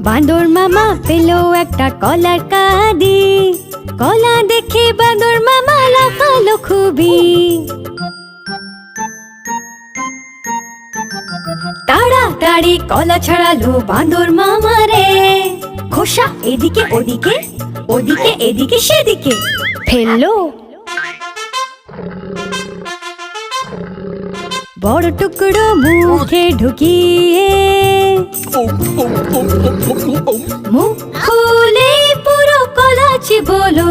বাঁদর মামা পেলো একটা কলার কাঁদি, কলা দেখে বাঁদর মামা লাফালো খুবই। তাড়াতাড়ি কলা ছাড়ালো বাঁদর মামা রে, খোসা এদিকে ওদিকে, ওদিকে এদিকে সেদিকে ফেললো। বড় টুকরো মুখে ঢুকিয়ে, মুখ খুলে পুরো কলা চিবোলো।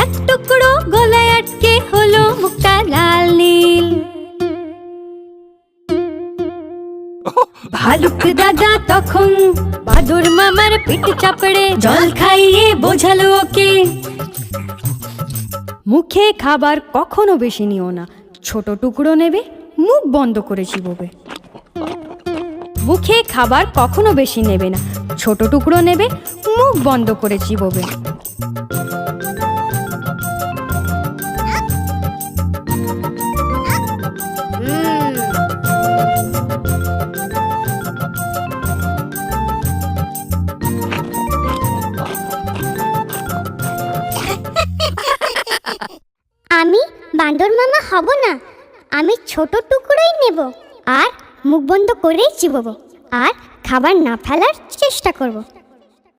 এক টুকরো গলায় আটকে হলো মুখটা লাল নীল। ভালুক দাদা তখন বাঁদর মামার পিঠ চাপড়ে জল খাইয়ে বোঝালো ওকে, মুখে খাবার কখনো বেশি নিও না, ছোট টুকরো নেবে, মুখ বন্ধ করে চিবোবে। মুখে খাবার কখনো বেশি নেবে না, ছোট টুকরো নেবে, মুখ বন্ধ করে চিবোবে। আমি বাঁদর মামা হব না, আমি ছোট টুকরোই নেব আর মুখ বন্ধ করেই চিবোবো আর খাবার না ফেলার চেষ্টা করব।